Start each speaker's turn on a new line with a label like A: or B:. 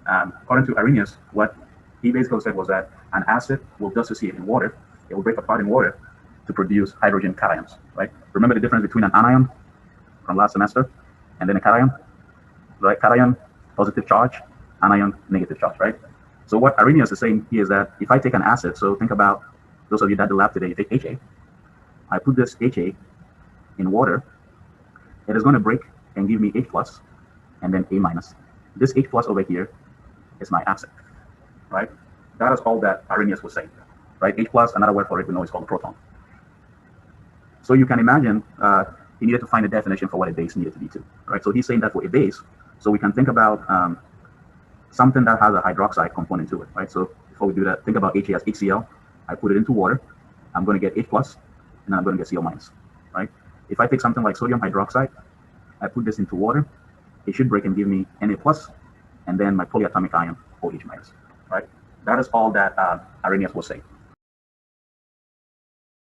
A: According to Arrhenius, what he basically said was that an acid will dissociate in water. It will break apart in water to produce hydrogen cations, right? Remember the difference between an anion from last semester and then a cation, right? Cation, positive charge, anion, negative charge, right? So what Arrhenius is saying here is that if I take an acid, so think about those of you that do lab today, you take HA, I put this HA in water, it is going to break and give me H plus and then A minus. This H plus over here is my acid, right? That is all that Arrhenius was saying, right? H plus, another word for it we know is called a proton. So you can imagine he needed to find a definition for what a base needed to be too, right? So he's saying that for a base, so we can think about something that has a hydroxide component to it, right? So before we do that, think about HA as HCl. I put it into water, I'm going to get H plus, and then I'm going to get Cl minus, right? If I take something like sodium hydroxide, I put this into water, it should break and give me Na plus, and then my polyatomic ion, OH minus, right? That is all that Arrhenius was saying.